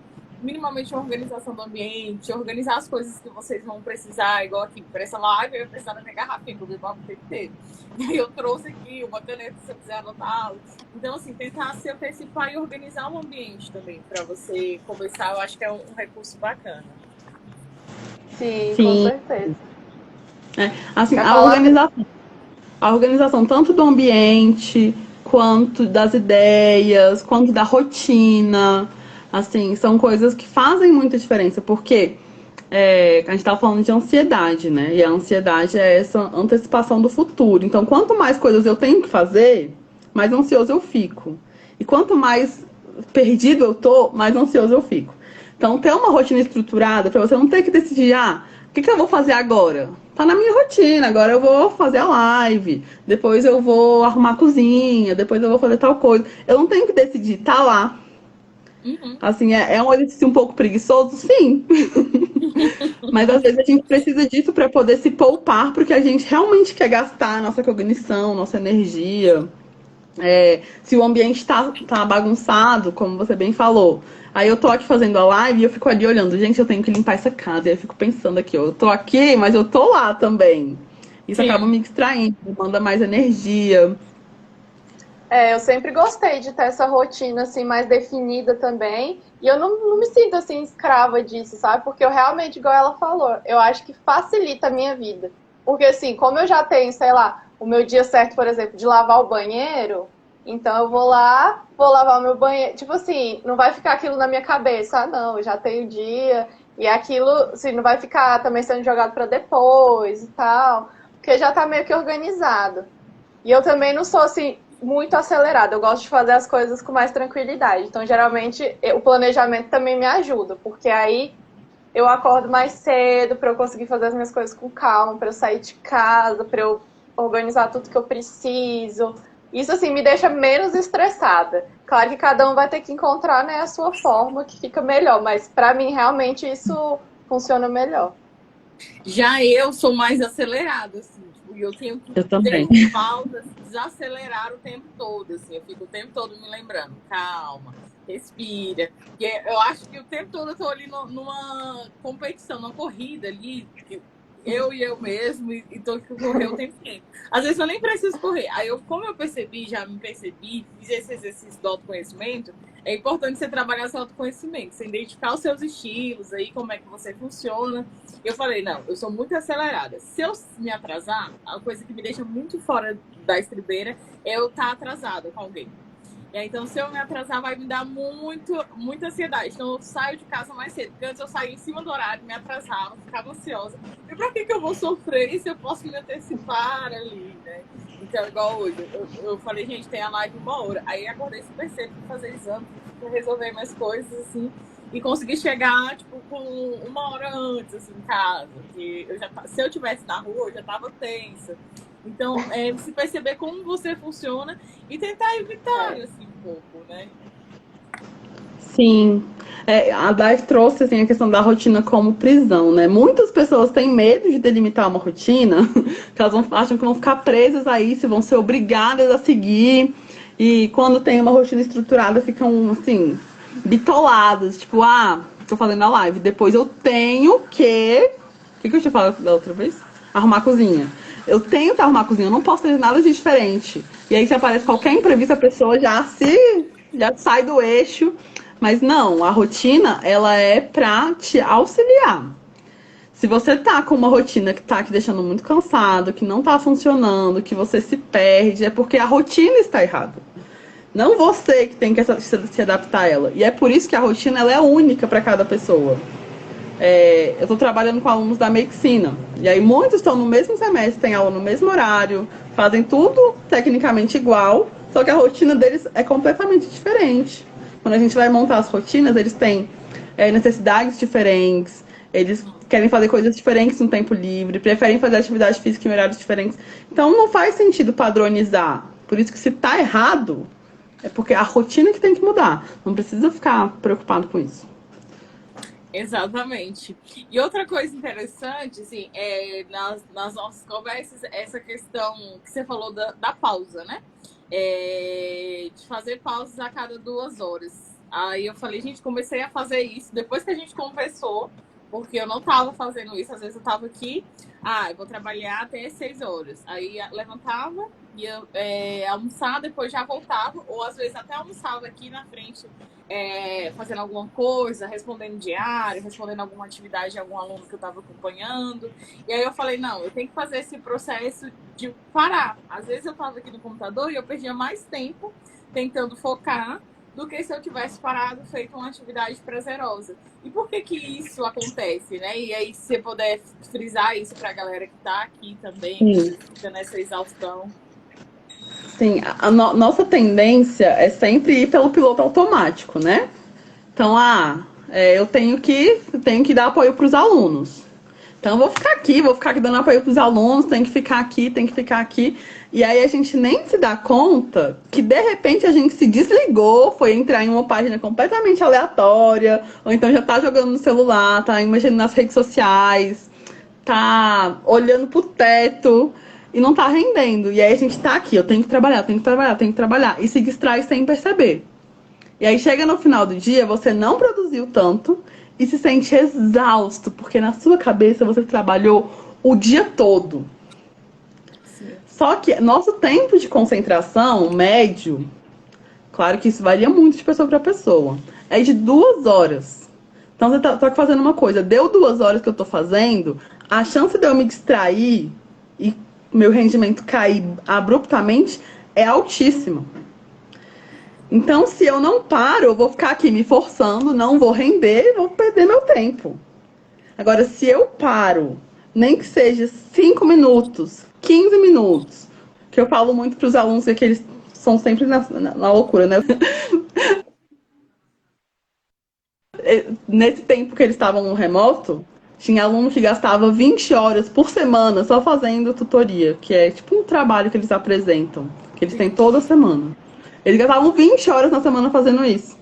minimamente uma organização do ambiente, organizar as coisas que vocês vão precisar, igual aqui, para essa live, eu ia precisar da minha garrafinha, que eu bebo o tempo inteiro. E aí eu trouxe aqui uma caneta, se eu quiser anotar. Então, assim, tentar se antecipar e organizar o ambiente também, para você começar, eu acho que é um recurso bacana. Sim, com certeza. Assim, a organização tanto do ambiente, quanto das ideias, quanto da rotina, assim, são coisas que fazem muita diferença, porque a gente estava falando de ansiedade, né? E a ansiedade é essa antecipação do futuro. Então, quanto mais coisas eu tenho que fazer, mais ansioso eu fico. E quanto mais perdido eu tô, mais ansioso eu fico. Então, ter uma rotina estruturada para você não ter que decidir, o que eu vou fazer agora? Tá na minha rotina, agora eu vou fazer a live, depois eu vou arrumar a cozinha, depois eu vou fazer tal coisa. Eu não tenho que decidir, tá lá. Assim, é um exercício um pouco preguiçoso, sim. Mas às vezes a gente precisa disso para poder se poupar, porque a gente realmente quer gastar nossa cognição, nossa energia. Se o ambiente tá bagunçado, como você bem falou, aí eu tô aqui fazendo a live e eu fico ali olhando, gente, eu tenho que limpar essa casa. E eu fico pensando aqui, eu tô aqui, mas eu tô lá também. Isso acaba me distraindo, me manda mais energia. Eu sempre gostei de ter essa rotina assim mais definida também. E eu não me sinto assim escrava disso, sabe? Porque eu realmente, igual ela falou, eu acho que facilita a minha vida. Porque assim, como eu já tenho, sei lá, o meu dia certo, por exemplo, de lavar o banheiro, então eu vou lá, vou lavar o meu banheiro. Tipo assim, não vai ficar aquilo na minha cabeça. Não, eu já tenho dia. E aquilo, assim, não vai ficar também sendo jogado para depois e tal. Porque já tá meio que organizado. E eu também não sou assim muito acelerada. Eu gosto de fazer as coisas com mais tranquilidade. Então, geralmente, o planejamento também me ajuda, porque aí eu acordo mais cedo para eu conseguir fazer as minhas coisas com calma, para eu sair de casa, para eu organizar tudo que eu preciso. Isso, assim, me deixa menos estressada. Claro que cada um vai ter que encontrar, né, a sua forma que fica melhor, mas para mim, realmente, isso funciona melhor. Já eu sou mais acelerada, assim. E eu tenho que ter pausas, desacelerar o tempo todo, assim. Eu fico o tempo todo me lembrando, calma, respira. E eu acho que o tempo todo eu tô ali numa competição, numa corrida ali, eu e eu mesmo, e tô que correr o tempo inteiro. Às vezes eu nem preciso correr. Aí como eu já me percebi, fiz esse exercício do autoconhecimento, é importante você trabalhar seu autoconhecimento, você identificar os seus estilos aí, como é que você funciona. Eu falei, não, eu sou muito acelerada. Se eu me atrasar, a coisa que me deixa muito fora da estribeira é eu estar atrasada com alguém. E aí, então, se eu me atrasar, vai me dar muita ansiedade. Então, eu saio de casa mais cedo. Porque antes eu saía em cima do horário, me atrasava, ficava ansiosa. E pra que eu vou sofrer se eu posso me antecipar ali, né? Então, igual hoje, eu falei, gente, tem a live 1 hora. Aí acordei super cedo pra fazer exame, pra resolver mais coisas, assim. E consegui chegar, tipo, com 1 hora antes, assim, em casa. Porque se eu tivesse na rua, eu já tava tensa. Então, se perceber como você funciona e tentar evitar, assim, um pouco, né? Sim. A Dai trouxe assim, a questão da rotina como prisão, né? Muitas pessoas têm medo de delimitar uma rotina, que elas acham que vão ficar presas a isso, vão ser obrigadas a seguir. E quando tem uma rotina estruturada, ficam assim, bitoladas. Tipo, tô fazendo a live, depois eu tenho que. O que eu tinha falado da outra vez? Arrumar a cozinha. Eu tenho que arrumar a cozinha, eu não posso fazer nada de diferente. E aí, se aparece qualquer imprevisto, a pessoa já sai do eixo. Mas não, a rotina, ela é pra te auxiliar. Se você tá com uma rotina que tá te deixando muito cansado, que não tá funcionando, que você se perde, é porque a rotina está errada. Não você que tem que se adaptar a ela. E é por isso que a rotina ela é única para cada pessoa. Eu estou trabalhando com alunos da medicina. E aí muitos estão no mesmo semestre, têm aula no mesmo horário, fazem tudo tecnicamente igual, só que a rotina deles é completamente diferente. Quando a gente vai montar as rotinas, eles têm necessidades diferentes, eles querem fazer coisas diferentes no tempo livre, preferem fazer atividade física em horários diferentes. Então não faz sentido padronizar. Por isso que se tá errado, é porque a rotina que tem que mudar. Não precisa ficar preocupado com isso. Exatamente. E outra coisa interessante, assim, nas nossas conversas, essa questão que você falou da pausa, né? De fazer pausas a cada 2 horas. Aí eu falei, gente, comecei a fazer isso depois que a gente conversou, porque eu não tava fazendo isso. Às vezes eu tava aqui, eu vou trabalhar até 6 horas. Aí levantava, ia almoçar, depois já voltava, ou às vezes até almoçava aqui na frente, fazendo alguma coisa, respondendo diário, respondendo alguma atividade de algum aluno que eu estava acompanhando. E aí eu falei, não, eu tenho que fazer esse processo de parar. Às vezes eu estava aqui no computador e eu perdia mais tempo tentando focar do que se eu tivesse parado, feito uma atividade prazerosa. E por que isso acontece, né? E aí, se você puder frisar isso para a galera que está aqui também, que fica nessa exaustão. Sim, a nossa tendência é sempre ir pelo piloto automático, né? Então, eu tenho que dar apoio para os alunos. Então, eu vou ficar aqui dando apoio para os alunos, tem que ficar aqui. E aí a gente nem se dá conta que, de repente, a gente se desligou, foi entrar em uma página completamente aleatória, ou então já tá jogando no celular, tá mexendo nas redes sociais, tá olhando pro teto e não tá rendendo. E aí a gente tá aqui, eu tenho que trabalhar, e se distrai sem perceber. E aí chega no final do dia, você não produziu tanto e se sente exausto, porque na sua cabeça você trabalhou o dia todo. Sim. Só que nosso tempo de concentração médio, claro que isso varia muito de pessoa para pessoa, é de 2 horas. Então você tá fazendo uma coisa, deu 2 horas que eu tô fazendo, a chance de eu me distrair e meu rendimento cair abruptamente é altíssima. Então, se eu não paro, eu vou ficar aqui me forçando, não vou render, vou perder meu tempo. Agora, se eu paro, nem que seja 5 minutos, 15 minutos, que eu falo muito para os alunos que eles são sempre na loucura, né? Nesse tempo que eles estavam no remoto, tinha aluno que gastava 20 horas por semana só fazendo tutoria, que é tipo um trabalho que eles apresentam, que eles têm toda semana. Eles gastavam 20 horas na semana fazendo isso.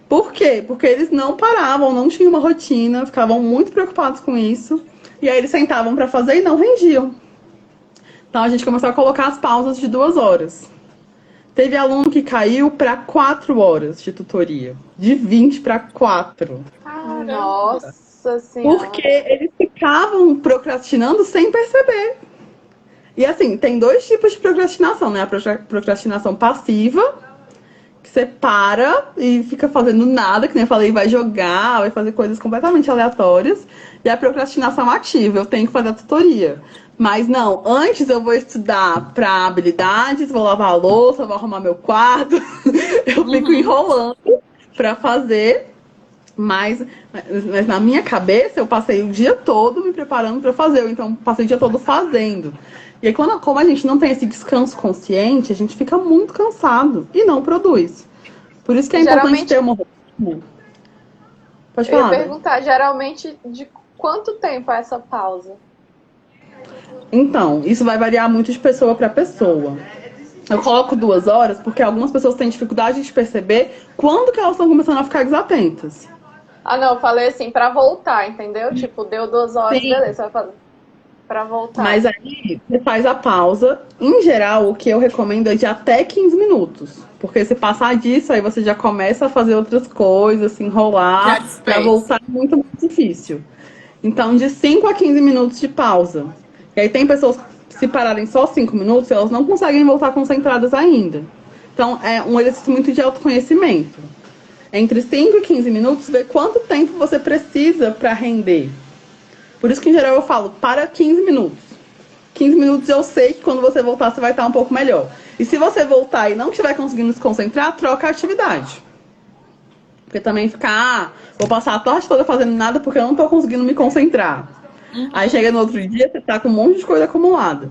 Por quê? Porque eles não paravam, não tinham uma rotina, ficavam muito preocupados com isso. E aí eles sentavam para fazer e não rendiam. Então a gente começou a colocar as pausas de 2 horas. Teve aluno que caiu para 4 horas de tutoria. De 20 para 4. Nossa Senhora. Porque eles ficavam procrastinando sem perceber. E assim, tem 2 tipos de procrastinação, né? A procrastinação passiva, que você para e fica fazendo nada, que nem eu falei, vai jogar, vai fazer coisas completamente aleatórias. E a procrastinação ativa, eu tenho que fazer a tutoria. Mas não, antes eu vou estudar para habilidades, vou lavar a louça, vou arrumar meu quarto. Eu fico enrolando para fazer, mas na minha cabeça eu passei o dia todo me preparando para fazer, ou então passei o dia todo fazendo. E aí, como a gente não tem esse descanso consciente, a gente fica muito cansado e não produz. Por isso que é importante ter uma rotina. Pode falar. Eu ia perguntar, geralmente, de quanto tempo é essa pausa? Então, isso vai variar muito de pessoa para pessoa. Eu coloco 2 horas porque algumas pessoas têm dificuldade de perceber quando que elas estão começando a ficar desatentas. Ah, não, eu falei assim, pra voltar, entendeu? Tipo, deu 2 horas, Sim. beleza, vai fazer. Pra voltar. Mas aí você faz a pausa. Em geral, o que eu recomendo é de até 15 minutos. Porque se passar disso, aí você já começa a fazer outras coisas, se enrolar. Pra voltar é muito mais difícil. Então, de 5 a 15 minutos de pausa. E aí tem pessoas que se pararem só 5 minutos, elas não conseguem voltar concentradas ainda. Então, é um exercício muito de autoconhecimento. Entre 5 e 15 minutos, ver quanto tempo você precisa para render. Por isso que, em geral, eu falo, para 15 minutos. 15 minutos eu sei que quando você voltar, você vai estar um pouco melhor. E se você voltar e não estiver conseguindo se concentrar, troca a atividade. Porque também ficar, vou passar a tarde toda fazendo nada porque eu não estou conseguindo me concentrar. Aí chega no outro dia, você tá com um monte de coisa acumulada.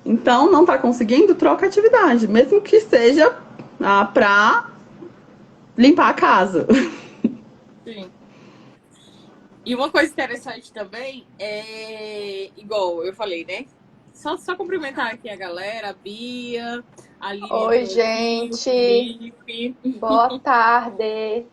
Então, não tá conseguindo, troca a atividade. Mesmo que seja pra limpar a casa. Sim. E uma coisa interessante também é, igual eu falei, né? Só cumprimentar aqui a galera, a Bia, a Lívia. Oi, gente. Boa tarde.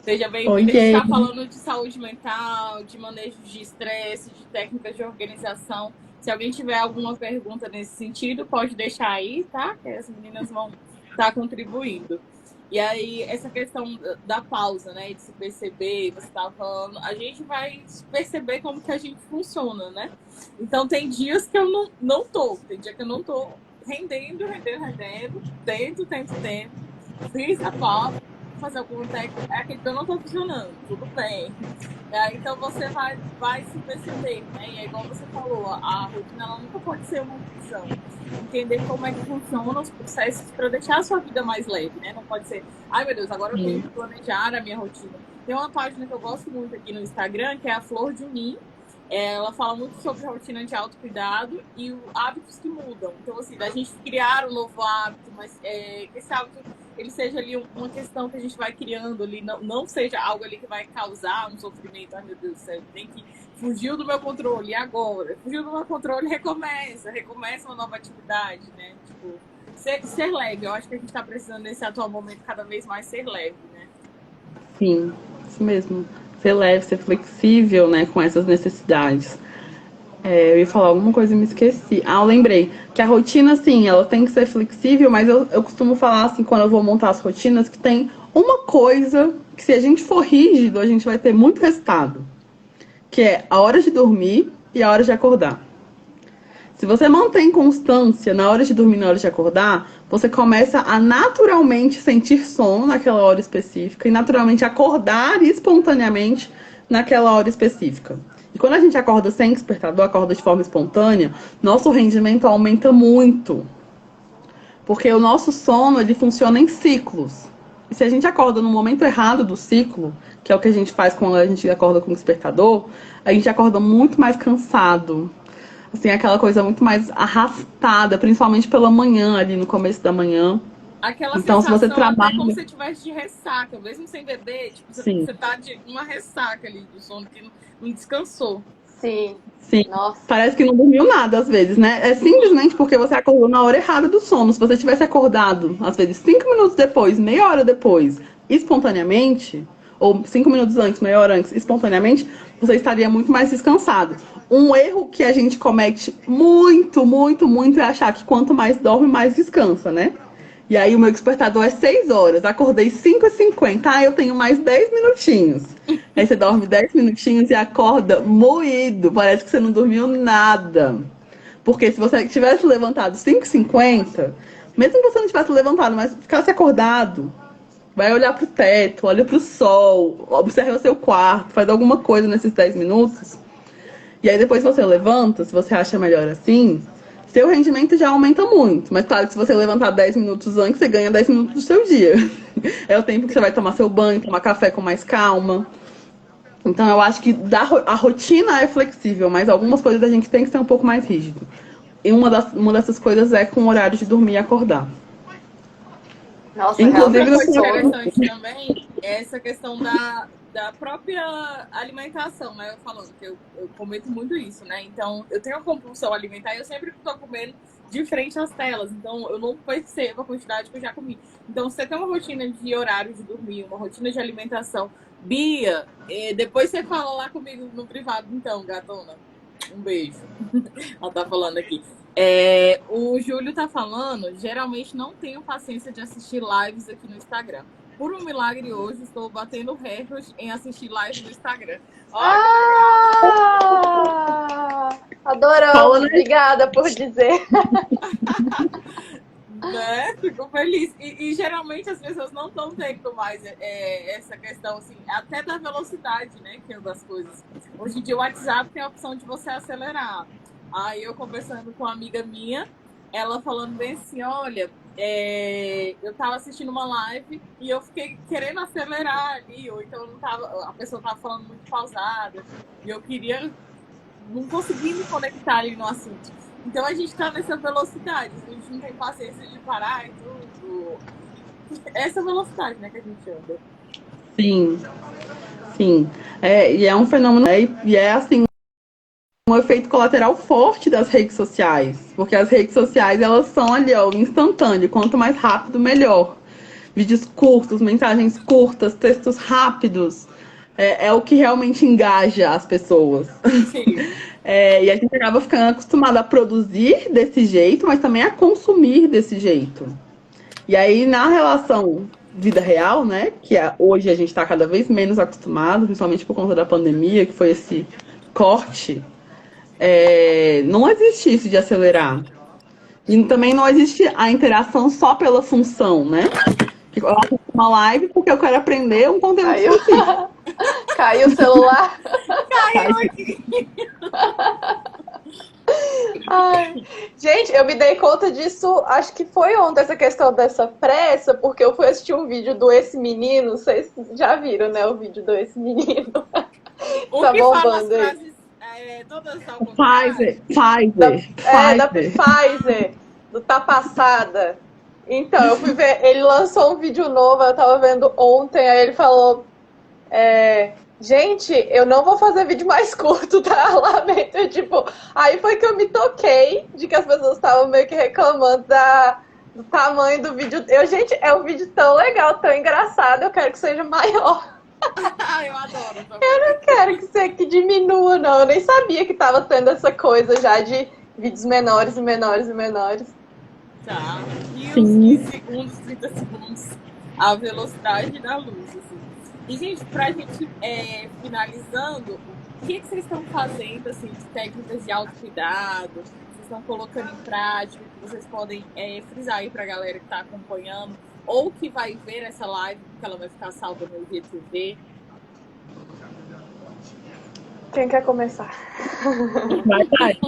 Seja bem-vindo. A gente está falando de saúde mental, de manejo de estresse, de técnicas de organização. Se alguém tiver alguma pergunta nesse sentido, pode deixar aí, tá? Que as meninas vão estar contribuindo. E aí, essa questão da pausa, né? De se perceber, você estava falando, a gente vai perceber como que a gente funciona, né? Então, tem dias que eu não tô. Tem dia que eu não tô rendendo. Tento. Fiz a pausa. Fazer algum técnico, é aquele que eu não tô funcionando, tudo bem. Então você vai se perceber, né? E é igual você falou, a rotina ela nunca pode ser uma opção. Entender como é que funcionam os processos para deixar a sua vida mais leve, né? Não pode ser, ai meu Deus, agora eu tenho que planejar a minha rotina. Tem uma página que eu gosto muito aqui no Instagram, que é a Flor de Mim. Ela fala muito sobre a rotina de autocuidado e os hábitos que mudam. Então, assim, da gente criar um novo hábito, mas que esse hábito ele seja ali uma questão que a gente vai criando ali, não seja algo ali que vai causar um sofrimento. Ai, meu Deus do céu, tem que fugiu do meu controle, e agora? Fugiu do meu controle, recomeça uma nova atividade, né? Tipo, ser leve. Eu acho que a gente está precisando nesse atual momento cada vez mais ser leve, né? Sim, isso mesmo. Ser leve, ser flexível, né, com essas necessidades. Eu ia falar alguma coisa e me esqueci. Eu lembrei. Que a rotina, sim, ela tem que ser flexível, mas eu costumo falar, assim, quando eu vou montar as rotinas, que tem uma coisa que se a gente for rígido, a gente vai ter muito resultado. Que é a hora de dormir e a hora de acordar. Se você mantém constância na hora de dormir e na hora de acordar, você começa a naturalmente sentir sono naquela hora específica e naturalmente acordar espontaneamente naquela hora específica. E quando a gente acorda sem despertador, acorda de forma espontânea, nosso rendimento aumenta muito. Porque o nosso sono, ele funciona em ciclos. E se a gente acorda no momento errado do ciclo, que é o que a gente faz quando a gente acorda com o despertador, a gente acorda muito mais cansado. Assim, aquela coisa muito mais arrastada, principalmente pela manhã, ali no começo da manhã. Aquela então, sensação se você trabalha... até como se você tivesse de ressaca, mesmo sem beber, tipo, você tá de uma ressaca ali do sono que não descansou. Sim. Nossa. Parece que não dormiu nada, às vezes, né? É simplesmente porque você acordou na hora errada do sono. Se você tivesse acordado, às vezes, 5 minutos depois, meia hora depois, espontaneamente, ou 5 minutos antes, meia hora antes, espontaneamente, você estaria muito mais descansado. Um erro que a gente comete muito, muito, muito é achar que quanto mais dorme, mais descansa, né? E aí o meu despertador é 6 horas, acordei 5h50, eu tenho mais 10 minutinhos. Aí você dorme 10 minutinhos e acorda moído, parece que você não dormiu nada. Porque se você tivesse levantado 5h50, mesmo que você não tivesse levantado, mas ficasse acordado, vai olhar pro teto, olha pro sol, observa o seu quarto, faz alguma coisa nesses 10 minutos. E aí depois você levanta, se você acha melhor assim, seu rendimento já aumenta muito. Mas claro que se você levantar 10 minutos antes, você ganha 10 minutos do seu dia. É o tempo que você vai tomar seu banho, tomar café com mais calma. Então eu acho que a rotina é flexível, mas algumas coisas a gente tem que ser um pouco mais rígido. E uma dessas coisas é com o horário de dormir e acordar. Nossa, Inclusive Outra no realmente coisa final. sono. interessante também é essa questão da própria alimentação, né? Eu falando que eu cometo muito isso, né? Então, eu tenho uma compulsão alimentar e eu sempre estou comendo de frente às telas. Então, eu não percebo a quantidade que eu já comi. Então, você tem uma rotina de horário de dormir, uma rotina de alimentação. Bia, depois você fala lá comigo no privado, então, gatona. Um beijo. Ela tá falando aqui. O Júlio tá falando, geralmente não tenho paciência de assistir lives aqui no Instagram. Por um milagre hoje, estou batendo recorde em assistir live no Instagram. Olha, Adoramos, Falando obrigada por dizer. né? Fico feliz. E geralmente as pessoas não estão tendo mais essa questão, assim, até da velocidade, né? Que é das coisas. Hoje em dia o WhatsApp tem a opção de você acelerar. Aí eu conversando com uma amiga minha, ela falando bem assim, olha, eu tava assistindo uma live e eu fiquei querendo acelerar ali, ou então não tava, a pessoa tava falando muito pausada, e eu queria, não consegui me conectar ali no assunto. Então a gente tá nessa velocidade, a gente não tem paciência de parar e tudo. Essa velocidade, né, que a gente anda. sim, sim. E é um fenômeno, e é assim, um efeito colateral forte das redes sociais. Porque as redes sociais, elas são ali, ó, instantâneo. Quanto mais rápido, melhor. Vídeos curtos, mensagens curtas, textos rápidos. É o que realmente engaja as pessoas. Sim. E a gente acaba ficando acostumado a produzir desse jeito, mas também a consumir desse jeito. E aí, na relação vida real, né, que hoje a gente está cada vez menos acostumado, principalmente por conta da pandemia, que foi esse corte, não existe isso de acelerar. E também não existe a interação só pela função, né? Eu assisto uma live porque eu quero aprender um conteúdo Caiu. específico. Caiu o celular. Caiu aqui. Ai. Gente, eu me dei conta disso, acho que foi ontem, essa questão dessa pressa, porque eu fui assistir um vídeo do Esse Menino, vocês já viram, né, o vídeo do Esse Menino. O Tá que fala as bombando aí. frases todas ao contrário? Da Pfizer. Pfizer, do Tá Passada. Então, eu fui ver, ele lançou um vídeo novo, eu tava vendo ontem, aí ele falou, gente, eu não vou fazer vídeo mais curto, tá? Lamento, tipo, aí foi que eu me toquei de que as pessoas estavam meio que reclamando do tamanho do vídeo. Gente, é um vídeo tão legal, tão engraçado, eu quero que seja maior. Eu adoro também. Eu não quero que diminua, não. Eu nem sabia que tava tendo essa coisa já de vídeos menores e menores e menores. Tá. E os Sim. 15 segundos, 30 segundos, a velocidade da luz, assim. E, gente, pra gente finalizando, o que vocês estão fazendo, assim, de técnicas de autocuidado? Vocês estão colocando em prática, que vocês podem frisar aí pra galera que tá acompanhando, ou que vai ver essa live, porque ela vai ficar salva no IGTV. Quem quer começar? Vai.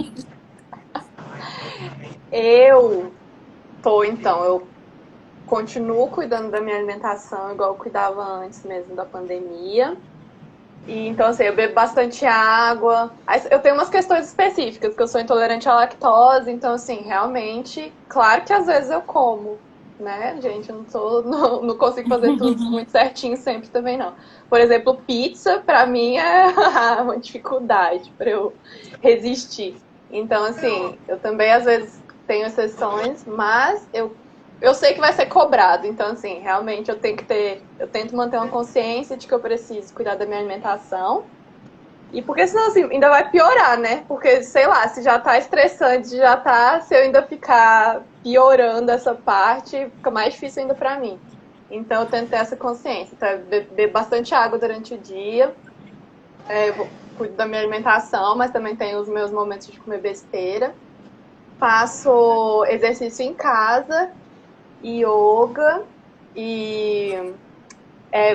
Eu continuo cuidando da minha alimentação igual eu cuidava antes mesmo da pandemia. E então, assim, eu bebo bastante água. Eu tenho umas questões específicas, que eu sou intolerante à lactose, então, assim, realmente, claro que às vezes eu como, né, gente? Eu não consigo fazer tudo muito certinho sempre também, não. Por exemplo, pizza, pra mim, é uma dificuldade pra eu resistir. Então, assim, eu também às vezes tenho exceções, mas eu sei que vai ser cobrado, então assim, realmente eu tento manter uma consciência de que eu preciso cuidar da minha alimentação. E porque senão assim, ainda vai piorar, né? Porque, sei lá, se já tá estressante, se eu ainda ficar piorando essa parte, fica mais difícil ainda pra mim. Então eu tento ter essa consciência, então, beber bastante água durante o dia, cuido da minha alimentação, mas também tenho os meus momentos de comer besteira. Faço exercício em casa, yoga e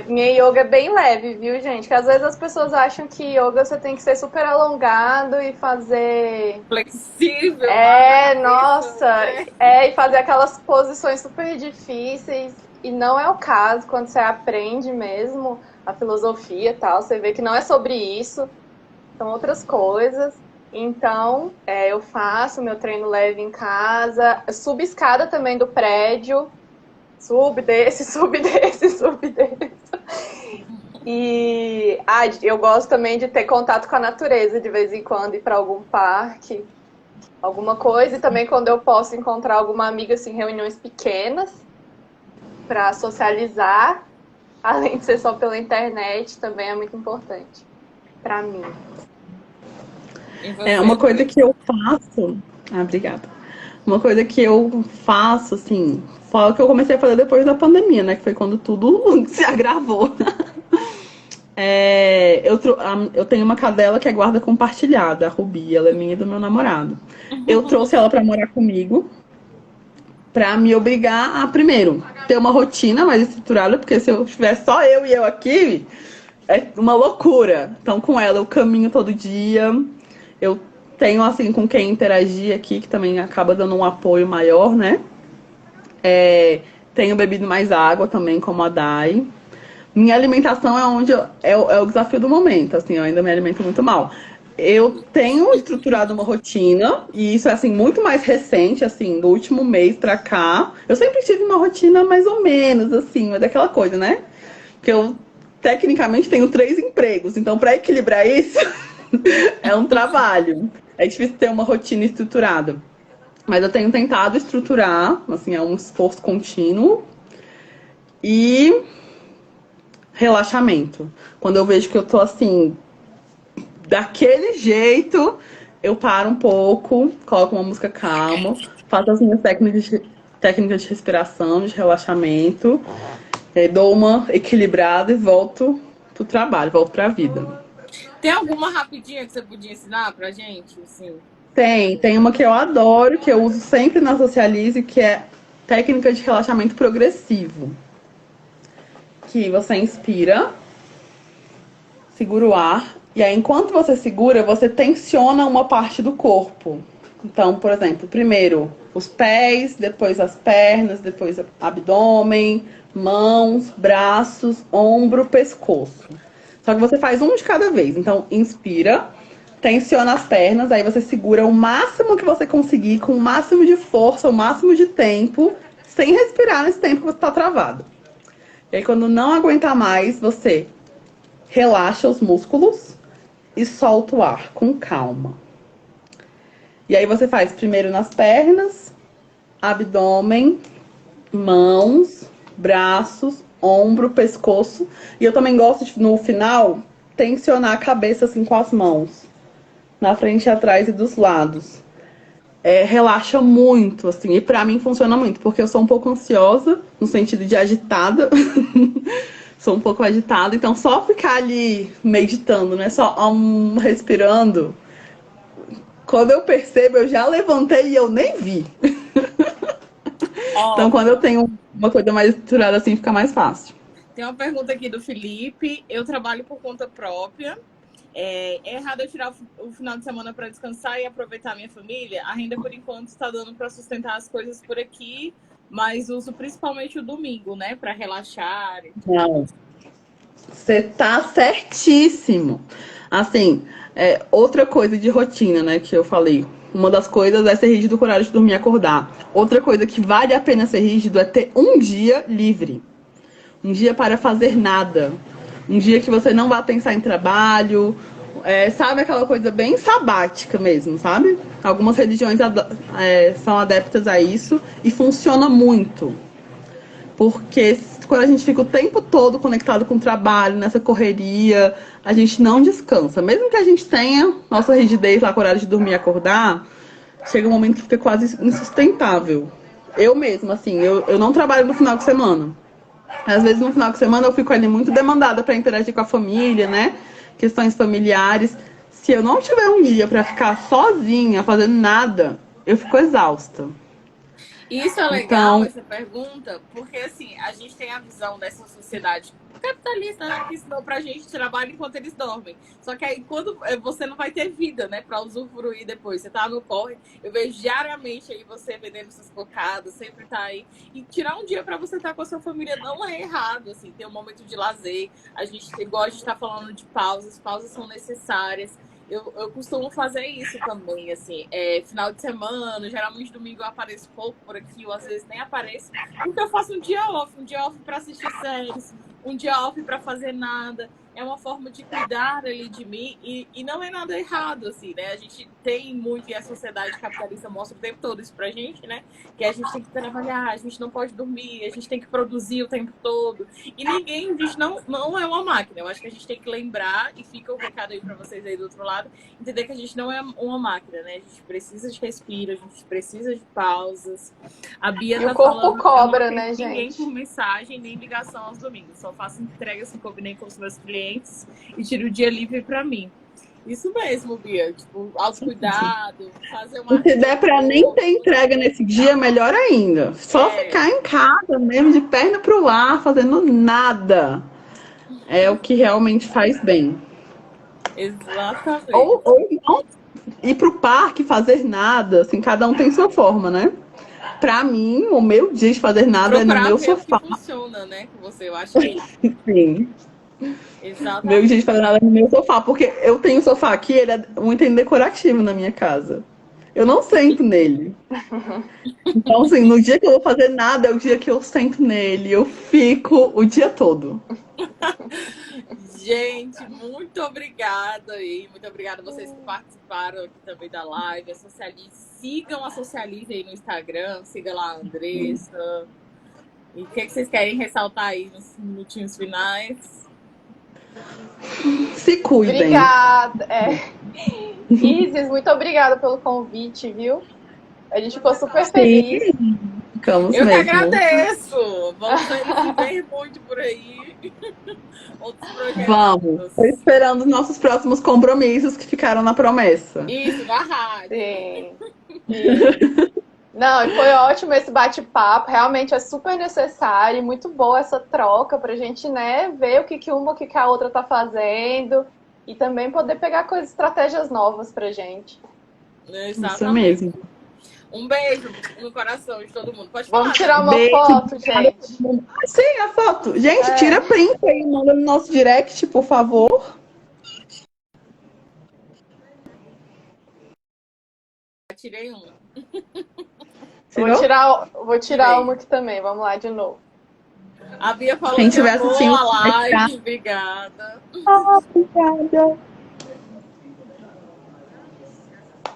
Minha yoga é bem leve, viu, gente? Porque às vezes as pessoas acham que yoga você tem que ser super alongado e fazer. Flexível. Nossa! E fazer aquelas posições super difíceis. E não é o caso quando você aprende mesmo a filosofia e tal. Você vê que não é sobre isso, são outras coisas. Então, eu faço meu treino leve em casa. Eu subo escada também do prédio. Sube, desce, sube, desce, sube, desce. E eu gosto também de ter contato com a natureza de vez em quando, ir para algum parque, alguma coisa. E também quando eu posso encontrar alguma amiga assim, em reuniões pequenas para socializar, além de ser só pela internet, também é muito importante para mim. Uma coisa que eu faço. Obrigada. Uma coisa que eu faço, assim, falo que eu comecei a fazer depois da pandemia, né? Que foi quando tudo se agravou. Eu tenho uma cadela que é guarda compartilhada, a Rubi, ela é minha e do meu namorado. Eu trouxe ela pra morar comigo, pra me obrigar a, primeiro, ter uma rotina mais estruturada, porque se eu tivesse só eu e eu aqui, é uma loucura. Então, com ela, eu caminho todo dia, eu tenho, assim, com quem interagir aqui, que também acaba dando um apoio maior, né? Tenho bebido mais água também, como a Dai. Minha alimentação é o desafio do momento, assim, eu ainda me alimento muito mal. Eu tenho estruturado uma rotina, e isso é, assim, muito mais recente, assim, do último mês pra cá. Eu sempre tive uma rotina mais ou menos, assim, mas daquela coisa, né? Porque eu, tecnicamente, tenho 3 empregos, então pra equilibrar isso, é um trabalho. É difícil ter uma rotina estruturada. Mas eu tenho tentado estruturar, assim, é um esforço contínuo. E relaxamento. Quando eu vejo que eu tô assim, daquele jeito, eu paro um pouco, coloco uma música calma, faço as minhas técnicas de respiração, de relaxamento, dou uma equilibrada e volto pro trabalho, volto pra vida. Tem alguma rapidinha que você podia ensinar pra gente? Assim? Tem uma que eu adoro, que eu uso sempre na Socialize, que é técnica de relaxamento progressivo. Que você inspira, segura o ar, e aí enquanto você segura, você tensiona uma parte do corpo. Então, por exemplo, primeiro os pés, depois as pernas, depois abdômen, mãos, braços, ombro, pescoço. Só que você faz um de cada vez. Então, inspira, tensiona as pernas, aí você segura o máximo que você conseguir, com o máximo de força, o máximo de tempo, sem respirar nesse tempo que você está travado. E aí, quando não aguentar mais, você relaxa os músculos e solta o ar com calma. E aí você faz primeiro nas pernas, abdômen, mãos, braços, ombro, pescoço. E eu também gosto de, no final, tensionar a cabeça assim com as mãos. Na frente, atrás e dos lados. Relaxa muito, assim. E pra mim funciona muito, porque eu sou um pouco ansiosa, no sentido de agitada. Sou um pouco agitada, então só ficar ali meditando, né? Só respirando. Quando eu percebo, eu já levantei e eu nem vi. Então, quando eu tenho uma coisa mais estruturada assim, fica mais fácil. Tem uma pergunta aqui do Felipe. Eu trabalho por conta própria. É errado eu tirar o final de semana para descansar e aproveitar a minha família? A renda, por enquanto, está dando para sustentar as coisas por aqui, mas uso principalmente o domingo, né? Para relaxar. Não. Você tá certíssimo. Assim, outra coisa de rotina, né, que eu falei. Uma das coisas é ser rígido com o horário de dormir e acordar. Outra coisa que vale a pena ser rígido é ter um dia livre. Um dia para fazer nada. Um dia que você não vai pensar em trabalho. Sabe aquela coisa bem sabática mesmo, sabe? Algumas religiões são adeptas a isso e funciona muito. Porque quando a gente fica o tempo todo conectado com o trabalho, nessa correria, a gente não descansa. Mesmo que a gente tenha nossa rigidez lá com o horário de dormir e acordar, chega um momento que fica quase insustentável. Eu mesma, assim, eu não trabalho no final de semana. Às vezes no final de semana eu fico ali muito demandada para interagir com a família, né? Questões familiares. Se eu não tiver um dia para ficar sozinha, fazendo nada, eu fico exausta. Isso é legal, essa pergunta, porque assim, a gente tem a visão dessa sociedade capitalista, né, que ensinou pra gente trabalhar enquanto eles dormem. Só que aí quando você não vai ter vida, né, pra usufruir depois. Você tá no corre, eu vejo diariamente aí você vendendo suas cocadas, sempre tá aí. E tirar um dia pra você estar com a sua família não é errado, assim, ter um momento de lazer. A gente, igual a gente tá falando de pausas são necessárias. Eu costumo fazer isso também, assim, final de semana, geralmente domingo eu apareço pouco por aqui, ou às vezes nem apareço, porque eu faço um dia off para assistir séries, um dia off para fazer nada. É uma forma de cuidar ali de mim e não é nada errado, assim, né? A gente tem muito, e a sociedade capitalista mostra o tempo todo isso pra gente, né? Que a gente tem que trabalhar, a gente não pode dormir, a gente tem que produzir o tempo todo. E ninguém, a gente não é uma máquina. Eu acho que a gente tem que lembrar, e fica o recado aí pra vocês aí do outro lado, entender que a gente não é uma máquina, né? A gente precisa de respiro, a gente precisa de pausas. A Bia E tá o corpo falando cobra, que eu não né, atendo ninguém gente? por mensagem, nem ligação aos domingos. Só faço entrega se combinei com os meus clientes e tiro o dia livre pra mim. Isso mesmo, Bia. Tipo, autocuidado, fazer E uma se der pra nem ter entrega nesse dia, melhor ainda. Só ficar em casa mesmo, de perna pro ar, fazendo nada. É o que realmente faz bem. Exatamente. Ou não ir pro parque fazer nada, assim, cada um tem sua forma, né? Pra mim, o meu dia de fazer nada é no Procurar meu ver o que sofá. funciona, né? Com você, eu acho que é isso. Sim. Meu dia Exatamente. de fazer nada é no meu sofá, porque eu tenho um sofá aqui, ele é um item decorativo na minha casa. Eu não sento nele. Então, assim, no dia que eu vou fazer nada, é o dia que eu sento nele. Eu fico o dia todo. Gente, muito obrigada aí. Muito obrigada a vocês que participaram aqui também da live. A Socialize. Sigam a Socialize aí no Instagram. Siga lá a Andressa. E o que vocês querem ressaltar aí nos minutinhos finais? Se cuidem. Obrigada. Isis, muito obrigada pelo convite, viu? A gente ficou super feliz. Ficamos Eu que mesmo. agradeço. Vamos se ver muito por aí. Outros projetos. Vamos. Tô esperando os nossos próximos compromissos que ficaram na promessa. Isso, na rádio. Sim. Não, foi ótimo esse bate-papo. Realmente é super necessário e muito boa essa troca pra gente, né, ver o que uma, o que a outra tá fazendo e também poder pegar estratégias novas pra gente. Exatamente. Isso mesmo. Um beijo no coração de todo mundo. Pode falar. Vamos tirar uma Beijo. foto, gente. Sim, a foto. Gente, tira print aí, manda no nosso direct, por favor. Tirei um. Vou tirar uma aqui também. Vamos lá de novo. A Bia falou Quem que estiver amou assistindo, a live. Obrigada. Obrigada.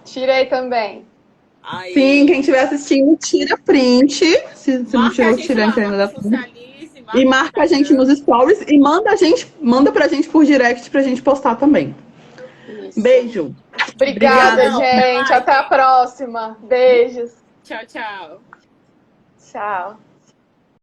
Tirei também. Aí. Sim, quem estiver assistindo, tira print. Se não tirou, tira ainda da e marca a gente nos stories e manda pra gente por direct pra gente postar também. Isso. Beijo. Obrigada, gente. Até a próxima. Beijos. Tchau, tchau. Tchau.